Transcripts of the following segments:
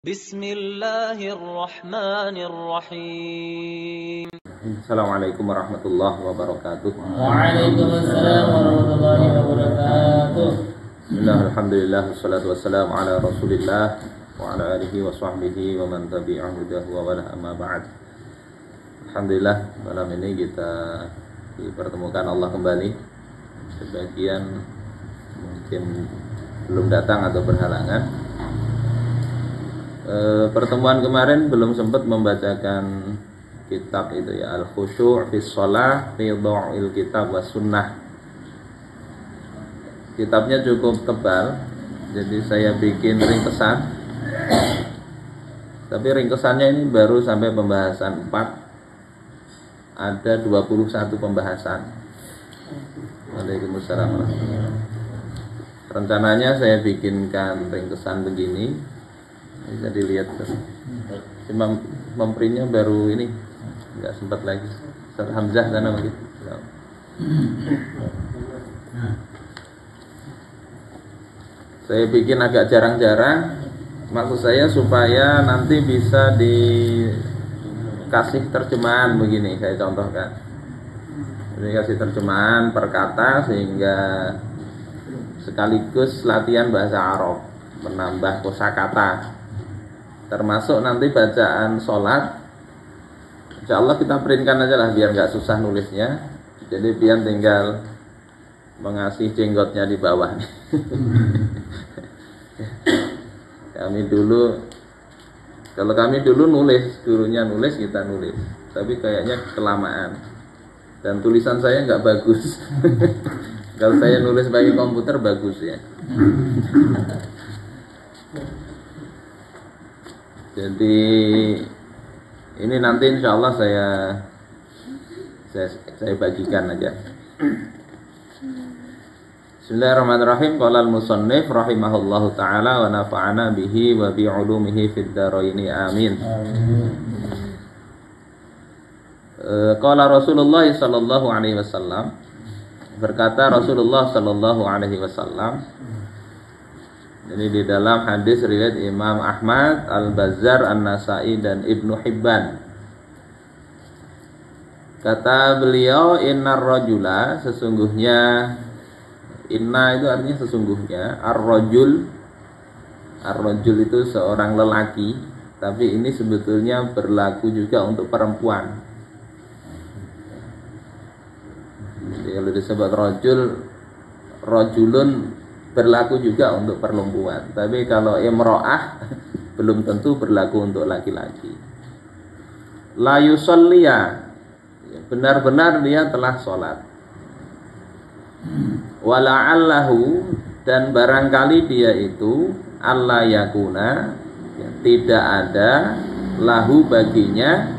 Bismillahirrahmanirrahim. Assalamualaikum warahmatullahi wabarakatuh. Waalaikumsalam warahmatullahi wabarakatuh. Bismillah, alhamdulillah, wassalatu wassalamu ala rasulillah wa ala alihi wa sahbihi wa man tabi'ahu hudahu wa wala amma ba'd. Alhamdulillah, malam ini kita dipertemukan Allah kembali. Sebagian mungkin belum datang atau berhalangan. Pertemuan kemarin belum sempat membacakan kitab itu ya, Al-Khusyu' fi Shalah fi Dha'il Kitab was Sunnah. Kitabnya cukup tebal, jadi saya bikin ringkesan. Tapi ringkesannya ini baru sampai pembahasan 4. Ada 21 pembahasan. Waalaikumsalam. Rencananya saya bikinkan ringkesan begini. Bisa dilihat tuh. Cuma memprintnya baru ini, nggak sempat lagi. Ustaz Hamzah sana begitu. Saya bikin agak jarang-jarang. Maksud saya supaya nanti bisa dikasih terjemahan begini. Saya contohkan. Jadi kasih terjemahan per kata sehingga sekaligus latihan bahasa Arab, menambah kosakata. Termasuk nanti bacaan sholat, insya Allah kita printkan aja lah biar nggak susah nulisnya. Jadi biar tinggal mengasih jenggotnya di bawah. Kalau kami dulu nulis, gurunya nulis, kita nulis. Tapi kayaknya kelamaan. Dan tulisan saya nggak bagus. Kalau saya nulis pakai komputer bagus ya. Jadi ini nanti insya Allah saya bagikan aja. Bismillahirrahmanirrahim. Qala al-musannif rahimahullahu taala wa nafa'ana bihi wa bi 'ulumihi fid dharaini amin. Qala Rasulullah sallallahu alaihi wasallam, berkata Rasulullah sallallahu alaihi wasallam. Ini di dalam hadis riwayat Imam Ahmad, Al-Bazzar, An-Nasa'i dan Ibnu Hibban. Kata beliau, innar rajula, sesungguhnya, inna itu artinya sesungguhnya, ar-rajul itu seorang lelaki, tapi ini sebetulnya berlaku juga untuk perempuan. Jadi kalau disebut rajulun berlaku juga untuk perempuan. Tapi kalau imro'ah belum tentu berlaku untuk laki-laki. La yusalliya, benar-benar dia telah sholat. Wala'allahu, dan barangkali dia itu alla yakuna, tidak ada lahu baginya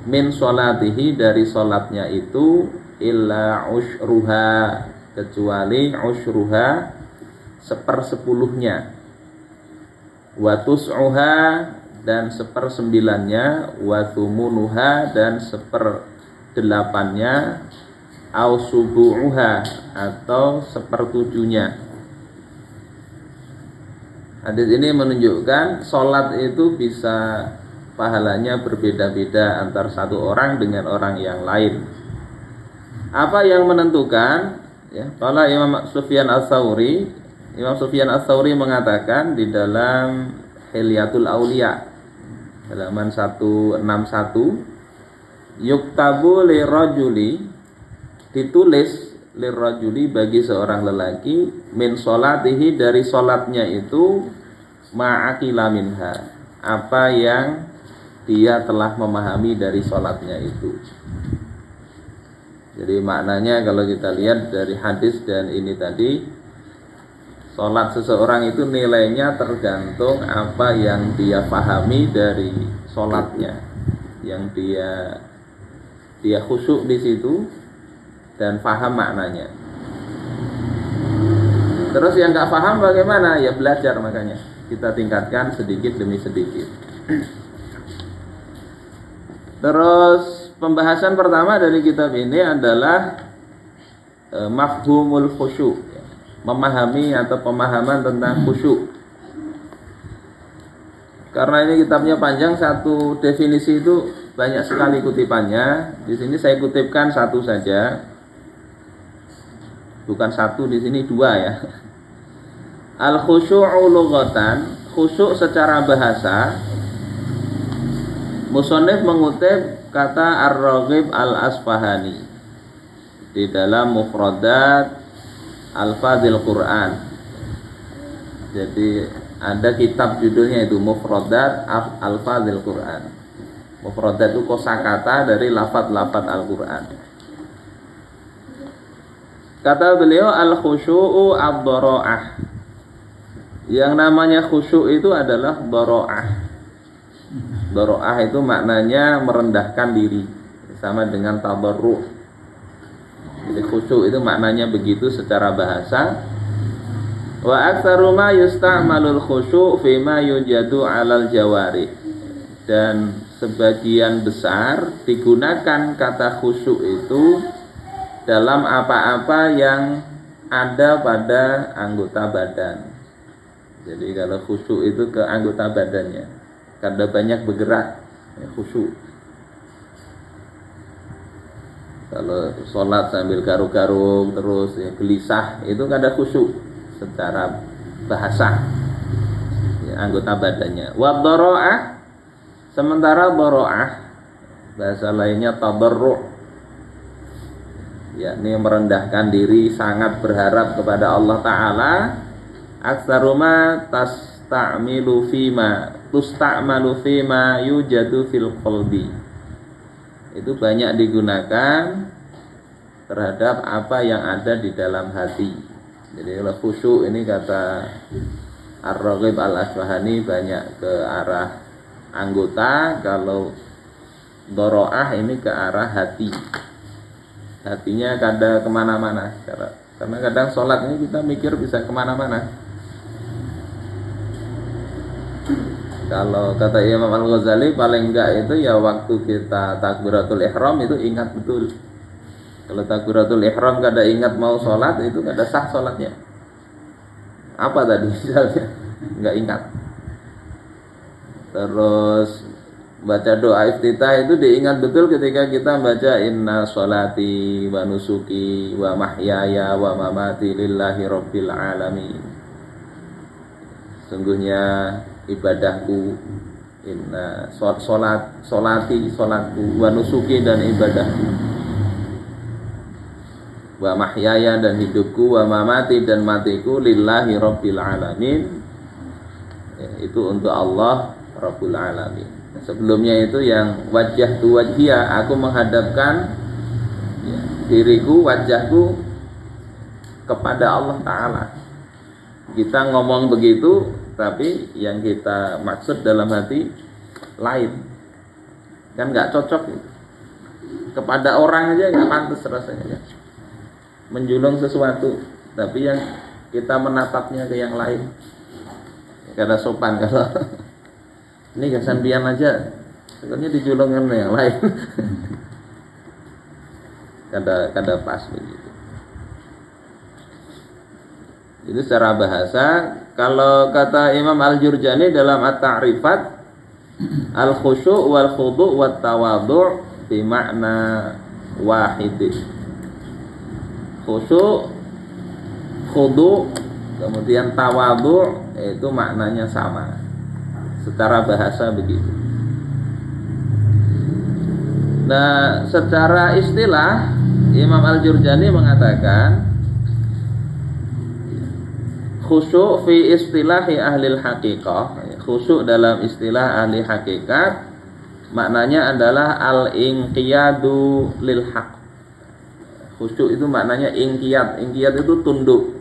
min sholatihi, dari sholatnya itu illa usyruha, kecuali usyruha, sepersepuluhnya, wa tus'uha, dan sepersembilannya, wa thumunuha, dan seperdelapannya, au subu'uha, atau sepertujuhnya. Hadis ini menunjukkan sholat itu bisa pahalanya berbeda-beda antar satu orang dengan orang yang lain. Apa yang menentukan? Ya, kalau Imam Sufyan Ats-Tsauri mengatakan di dalam Hilyatul Auliya halaman 161, yuktabu lirajuli, ditulis lirajuli, bagi seorang lelaki, min sholatihi, dari sholatnya itu, ma'akila minha, apa yang dia telah memahami dari sholatnya itu. Jadi maknanya kalau kita lihat dari hadis dan ini tadi, sholat seseorang itu nilainya tergantung apa yang dia pahami dari sholatnya, yang dia khusyuk di situ dan paham maknanya. Terus yang nggak paham bagaimana? Ya belajar, makanya kita tingkatkan sedikit demi sedikit. Terus pembahasan pertama dari kitab ini adalah mafhumul khusyuk. Memahami atau pemahaman tentang khusyuk. karena ini kitabnya panjang, satu definisi itu banyak sekali kutipannya. Di sini saya kutipkan satu saja. Bukan satu, di sini dua ya. Al-khusyu'u lughatan, khusyuk secara bahasa. Musannif mengutip kata Ar-Raghib Al-Asfahani di dalam Mufradat Al-Fadhil Quran. Jadi ada kitab judulnya itu Mufradat Al-Fadhil Quran. Mufradat itu kosakata dari lafaz-lafaz Al-Quran. Kata beliau al-khusyu'u ad-dara'ah. Yang namanya khusyuk itu adalah dara'ah. Dara'ah itu maknanya merendahkan diri, sama dengan tadarru'. Jadi khusyuk itu maknanya begitu secara bahasa. Wa aktsaru ma yusta'malul khusyu' fi ma yujadu 'alal jawari. Dan sebagian besar digunakan kata khusyuk itu dalam apa-apa yang ada pada anggota badan. Jadi kalau khusyuk itu ke anggota badannya, karena banyak bergerak, ya khusyuk. Kalau sholat sambil garuk-garuk terus ya gelisah, itu kada khusyuk secara bahasa ya, anggota badannya. Wa dara'ah, sementara dara'ah bahasa lainnya tadarru', yakni merendahkan diri, sangat berharap kepada Allah Ta'ala. Aksaruma tusta'malu fima yujadu fil qalbi. Itu banyak digunakan terhadap apa yang ada di dalam hati. Jadi kalau khusyuk ini kata Ar-Raghib Al-Asfahani banyak ke arah anggota, kalau doro'ah ini ke arah hati. Hatinya kada kemana-mana, karena kadang sholat ini kita mikir bisa kemana-mana. Kalau kata Imam Al-Ghazali paling enggak itu ya waktu kita takbiratul ihram itu ingat betul. Kalau takbiratul ihram kada ingat mau sholat, itu kada sah sholatnya. Apa tadi misalnya enggak ingat. Terus baca doa iftitah itu diingat betul ketika kita baca inna sholati wa nusuki wa mahyaya wa mamati lillahi rabbil alamin. Sungguhnya ibadahku, inna solatku wa nusuki dan ibadahku, wa mahyaya dan hidupku, wa mamati dan matiku lillahi rabbil alamin, ya, itu untuk Allah Rabbul Alamin. Sebelumnya itu yang wajah tu wajhia, aku menghadapkan ya, diriku, wajahku kepada Allah Ta'ala. Kita ngomong begitu, tapi yang kita maksud dalam hati lain, kan nggak cocok gitu. Kepada orang aja nggak pantas rasanya kan, menjulung sesuatu, tapi yang kita menatapnya ke yang lain kada sopan. Kalau ini kesampian aja, sebenarnya dijulungkan yang lain kada pas begitu. Itu secara bahasa. Kalau kata Imam Al-Jurjani dalam At-Ta'rifat, al-khusyu' wal khudu' wat tawadhu' bi makna wahid. Khusyu', khudu', kemudian tawadhu' itu maknanya sama. Secara bahasa begitu. Nah, secara istilah Imam Al-Jurjani mengatakan khusyuk fi istilahi ahli haqiqah. Khusyuk dalam istilah ahli hakikat maknanya adalah al-inqiyadu lil haq. Khusyuk itu maknanya inqiyad. Inqiyad itu tunduk.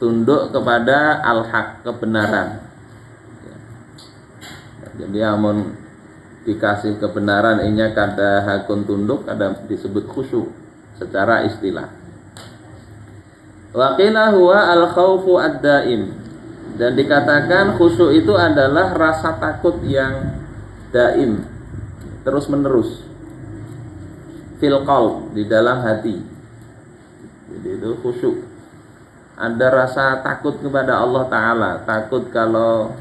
Tunduk kepada al-haq, kebenaran. Jadi amun dikasih kebenaran inya kada hakun tunduk, kada disebut khusyuk secara istilah. Wa qila huwa al-khaufu ad-daim. Dan dikatakan khusyuk itu adalah rasa takut yang daim, terus menerus. Fil qalb, di dalam hati. Jadi itu khusyuk. Ada rasa takut kepada Allah Ta'ala. Takut kalau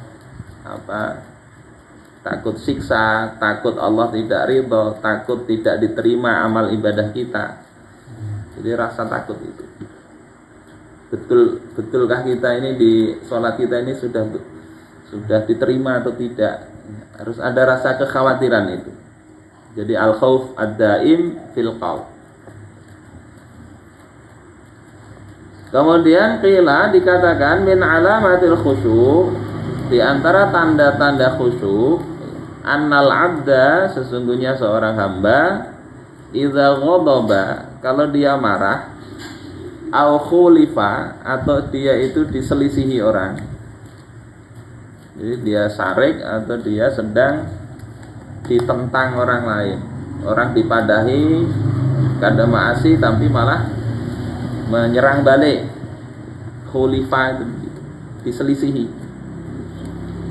takut siksa, takut Allah tidak ridho, takut tidak diterima amal ibadah kita. Jadi rasa takut itu. Betulkah kita ini di sholat kita ini sudah diterima atau tidak? Harus ada rasa kekhawatiran itu. Jadi al-khauf ad-daim fil qalb. Kemudian qila dikatakan min alamatil khusyuk, di antara tanda-tanda khusyuk, annal abda, sesungguhnya seorang hamba, idza ghadaba, kalau dia marah, au khulifa, atau dia itu diselisihi orang. Jadi dia sarik atau dia sedang ditentang orang lain. Orang dipadahi kada ma'asi tapi malah menyerang balik. Khulifa itu diselisihi.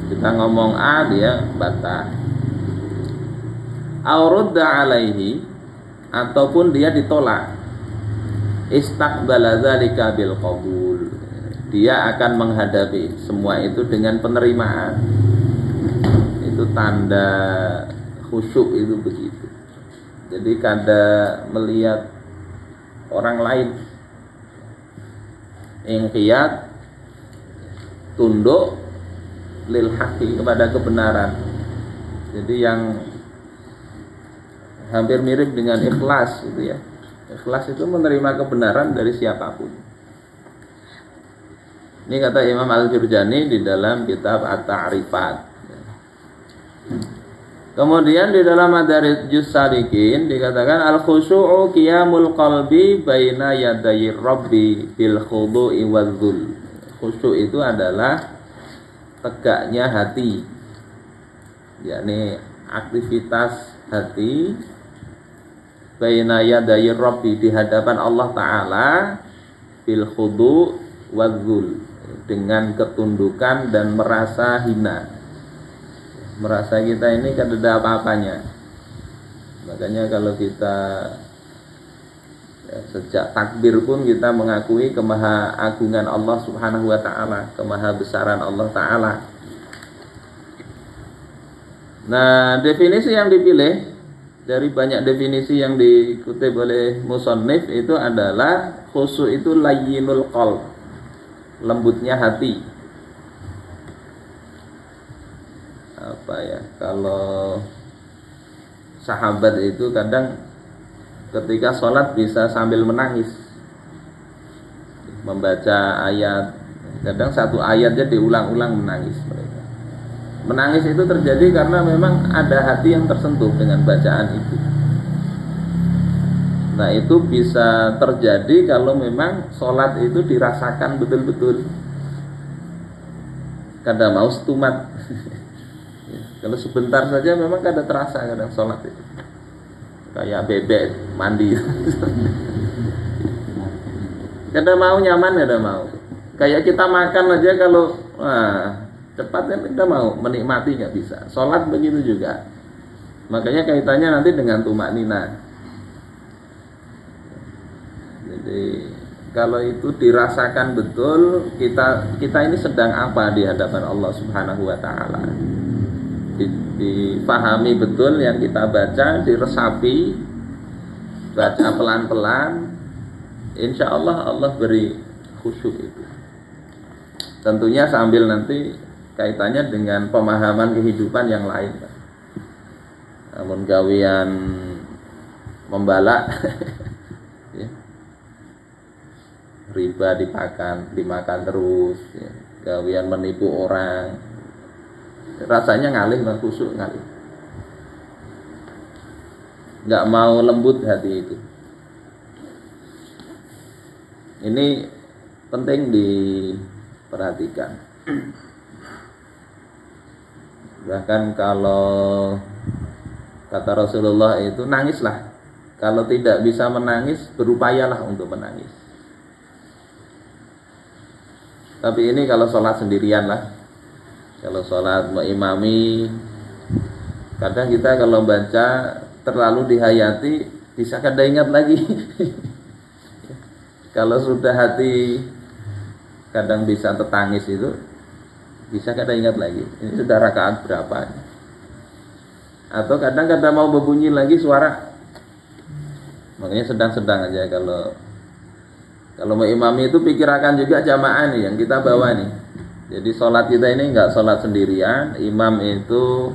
Kita ngomong A, dia bantah. Aurudda alaihi, ataupun dia ditolak. Istaqbala dzalika bil qabul. Dia akan menghadapi semua itu dengan penerimaan. Itu tanda khusyuk itu begitu. Jadi kada melihat orang lain, inqiyad, tunduk lil haqqi, kepada kebenaran. Jadi yang hampir mirip dengan ikhlas itu ya. Ikhlas itu menerima kebenaran dari siapapun. Ini kata Imam Al-Jurjani di dalam kitab At-Ta'rifat. Kemudian di dalam Madarijus Salikin dikatakan al-khusyu'u qiyamul qalbi baina yadayir rabbi bil khudu'i wadzul. Khusyuk itu adalah tegaknya hati, yakni aktivitas hati baina yadayir rabbi, di hadapan Allah Ta'ala, bil khudu' wadzul, dengan ketundukan dan merasa hina. Merasa kita ini kan ada apa-apanya. Makanya kalau kita sejak takbir pun kita mengakui kemahaagungan Allah Subhanahu wa Ta'ala, kemahabesaran Allah Ta'ala. Nah, definisi yang dipilih dari banyak definisi yang dikutip oleh musannif itu adalah khusyuk itu layyinul qalb, lembutnya hati. Apa ya, kalau sahabat itu kadang ketika sholat bisa sambil menangis, membaca ayat, kadang satu ayatnya diulang-ulang menangis mereka. Menangis itu terjadi karena memang ada hati yang tersentuh dengan bacaan itu. Nah, itu bisa terjadi kalau memang sholat itu dirasakan betul-betul. Kadang mau stumat. Kalau sebentar saja memang kada terasa kadang sholat itu. Kayak bebek mandi. Kadang mau nyaman, kadang mau. Kayak kita makan aja kalau cepat kan kita mau menikmati nggak bisa. Sholat begitu juga. Makanya kaitannya nanti dengan tumak nina. Jadi kalau itu dirasakan betul, kita ini sedang apa di hadapan Allah Subhanahu wa Ta'ala. Difahami betul yang kita baca, diresapi, baca pelan-pelan, insya Allah Allah beri khusyuk itu. Tentunya sambil nanti kaitannya dengan pemahaman kehidupan yang lain. Namun gawian membalak, ya. Riba dimakan terus, ya. Gawian menipu orang, rasanya ngalih, khusyuk ngalih, nggak mau lembut hati itu. Ini penting diperhatikan. Bahkan kalau kata Rasulullah itu nangislah, kalau tidak bisa menangis berupayalah untuk menangis. Tapi ini kalau sholat sendirian lah. Kalau sholat mengimami, kadang kita kalau baca terlalu dihayati bisa kada ingat lagi. Kalau sudah hati kadang bisa tertangis itu bisa kada ingat lagi. Ini sudah rakaat berapa? Atau kadang-kadang mau berbunyi lagi suara. Makanya sedang-sedang aja kalau mau imami itu pikirkan juga jamaah nih yang kita bawa nih. Jadi sholat kita ini enggak sholat sendirian. Imam itu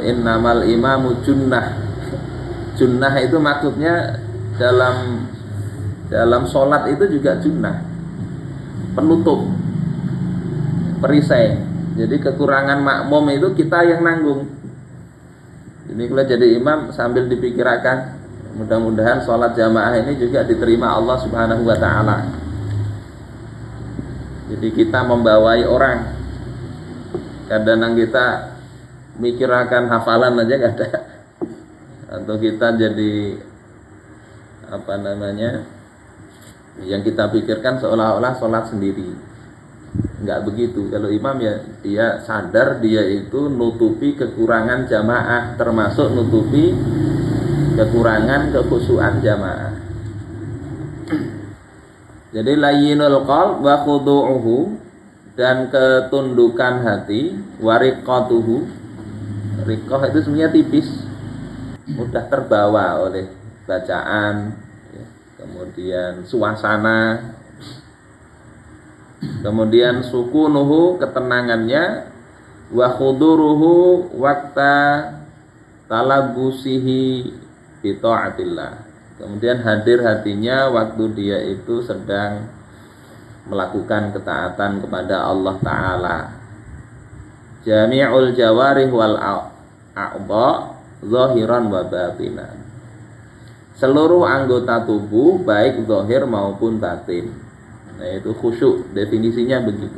innamal imamu junnah. Junnah itu maksudnya dalam sholat itu juga junnah, penutup, perisai. Jadi kekurangan makmum itu kita yang nanggung. Jadi kalau jadi imam sambil dipikirkan, mudah-mudahan sholat jamaah ini juga diterima Allah Subhanahu wa ta'ala. Jadi kita membawai orang. Kadang kita mikirkan hafalan aja gak ada. Atau kita jadi yang kita pikirkan seolah-olah sholat sendiri. Enggak begitu. Kalau imam ya dia sadar dia itu nutupi kekurangan jamaah, termasuk nutupi kekurangan kekhusyuan jamaah. Jadi layyinul qalb wa khudu'uhu, dan ketundukan hati, wariqatuhu. Riqah itu sebenarnya tipis, mudah terbawa oleh bacaan, ya, kemudian suasana, kemudian sukunuhu, ketenangannya, wa khuduruhu waqta talabusihi bi taatillah. Kemudian hadir hatinya waktu dia itu sedang melakukan ketaatan kepada Allah Ta'ala. Jami'ul jawarih wal a'dha zahiran wa batinan. Seluruh anggota tubuh baik zahir maupun batin. Nah itu khusyuk, definisinya begitu.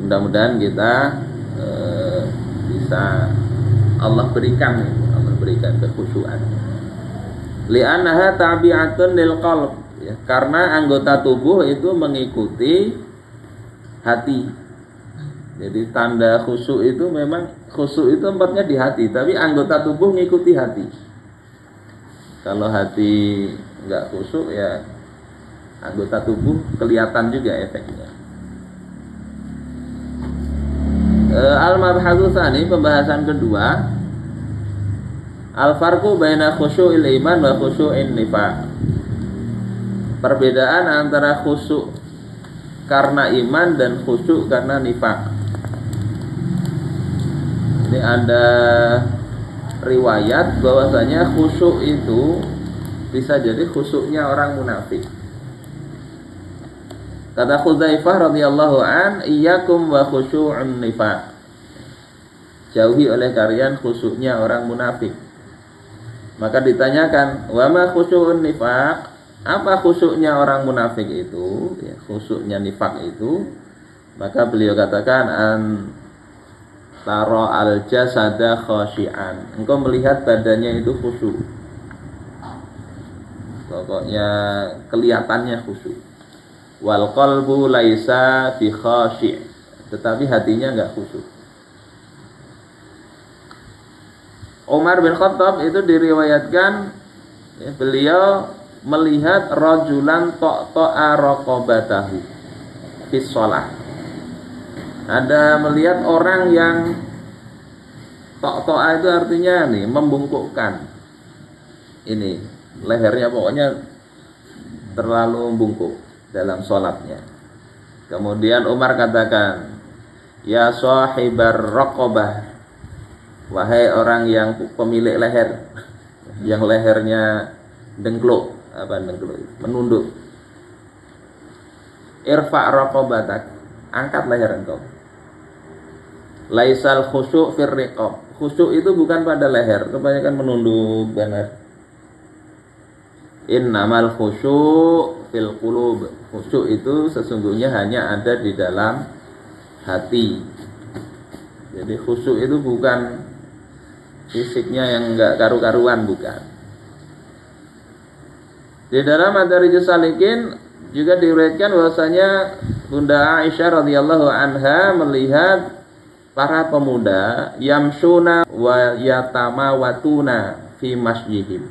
Mudah-mudahan kita bisa Allah berikan kekhusyuan. Li'annaha tabi'atun lil qalb, ya, karena anggota tubuh itu mengikuti hati. Jadi tanda khusyuk itu memang khusyuk itu tempatnya di hati, tapi anggota tubuh mengikuti hati. Kalau hati enggak khusyuk ya anggota tubuh kelihatan juga efeknya. Al-mabhatsu tsani, pembahasan kedua, al-farqu baina khusyu'il iman wa khusyu'in nifaq. Perbedaan antara khusyuk karena iman dan khusyuk karena nifaq. Ini ada riwayat bahwasanya khusyuk itu bisa jadi khusyuknya orang munafik. Kata Khuzaifah radhiyallahu an, iyyakum wa khusyu'un nifaq. Jauhi oleh kalian khusyuknya orang munafik. Maka ditanyakan, wa ma khusyu'un nifaq? Apa khusyuknya orang munafik itu? Ya, khusyuknya nifaq itu. Maka beliau katakan, taro al jasada khashi'an. Engkau melihat badannya itu khusyuk. Pokoknya kelihatannya khusyuk. Wal qalbu laisa fi khashi'. Tetapi hatinya enggak khusyuk. Umar bin Khattab itu diriwayatkan, ya, beliau melihat rajulan taqta'a raqabatahu fi shalah. Ada melihat orang yang taqta'a itu artinya nih membungkukkan. Ini lehernya pokoknya terlalu membungkuk dalam sholatnya. Kemudian Umar katakan, ya sahibar raqabah, wahai orang yang pemilik leher, yang lehernya dengkluk, menunduk. Irfa' raqabatak, angkat leher engkau. Laisal khusyuk fir riqab. Khusyuk itu bukan pada leher, kebanyakan menunduk benar. Innamal khusyuk fil qulub. Khusyuk itu sesungguhnya hanya ada di dalam hati. Jadi khusyuk itu bukan fisiknya yang enggak karu-karuan, bukan. Di dalam Madarijus Salikin juga diriwayatkan bahwasanya Bunda Aisyah radhiyallahu anha melihat para pemuda yamshuna wa yatamawatuna fi masjidihim.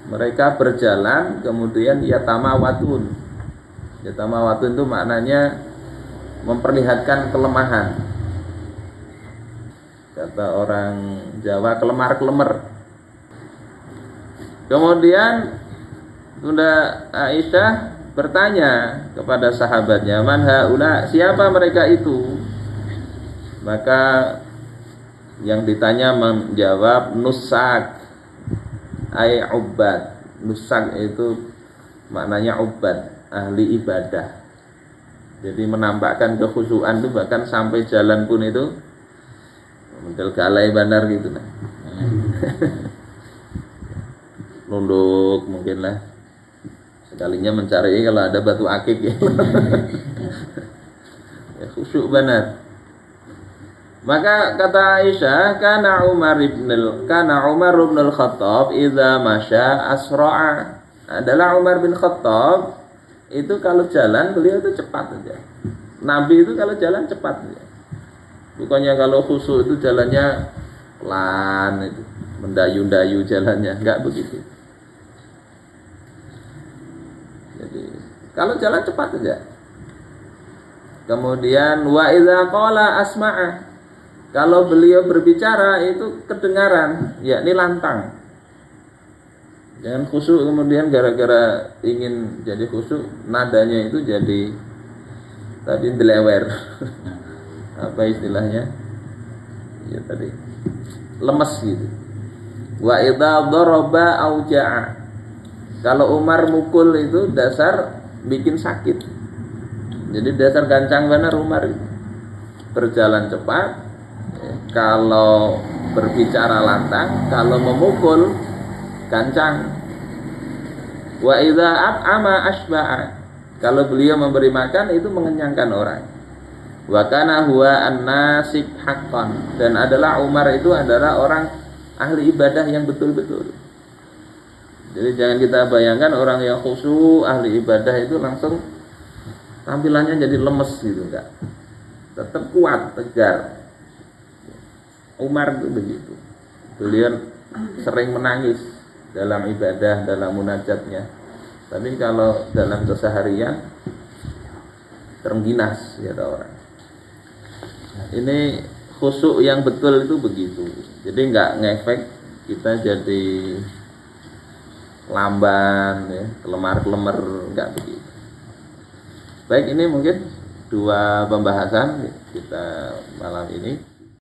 Mereka berjalan kemudian yatamawatun. Yatamawatun itu maknanya memperlihatkan kelemahan. kata orang Jawa kelemar-kelemer. Kemudian Bunda Aisyah bertanya kepada sahabatnya, man haula, siapa mereka itu? Maka yang ditanya menjawab nusak, ay ubad. Nusak itu maknanya ubad, ahli ibadah. Jadi menampakkan kekhusyuan itu bahkan sampai jalan pun itu model galai bandar gitu nah. Nunduk mungkin lah. Sekalinya mencari kalau ada batu akik ya. Ya khusyuk benar. Maka kata Aisyah, kana Umar bin Al-Khattab idza masya asra'a. Adalah Umar bin Khattab itu kalau jalan beliau itu cepat saja. Nabi itu kalau jalan cepat saja. Bukannya kalau khusyuk itu jalannya pelan itu, mendayu-dayu jalannya, enggak begitu. Jadi kalau jalan cepat saja. Kemudian wa idza qala asma'a. Kalau beliau berbicara itu kedengaran, yakni lantang. Jangan khusyuk kemudian gara-gara ingin jadi khusyuk nadanya itu jadi tadi delewer. Apa istilahnya? Ya tadi lemes gitu. Wa idza daraba auja'a. Kalau Umar mukul itu dasar bikin sakit. Jadi dasar gancang benar Umar itu. Berjalan cepat, kalau berbicara lantang, kalau memukul gancang. Wa idza at'ama asba'a. Kalau beliau memberi makan itu mengenyangkan orang. Wa kana huwa an-nasik haqqan. Dan adalah Umar itu adalah orang ahli ibadah yang betul-betul. Jadi jangan kita bayangkan orang yang khusyuk ahli ibadah itu langsung tampilannya jadi lemes gitu, enggak. Tetap kuat, tegar. Umar itu begitu. Beliau sering menangis dalam ibadah, dalam munajatnya. Tapi kalau dalam keseharian terengginas ya orang. Ini khusyuk yang betul itu begitu. Jadi enggak ngefek kita jadi lamban ya, kelemar-kelemar, enggak begitu. Baik, ini mungkin dua pembahasan kita malam ini.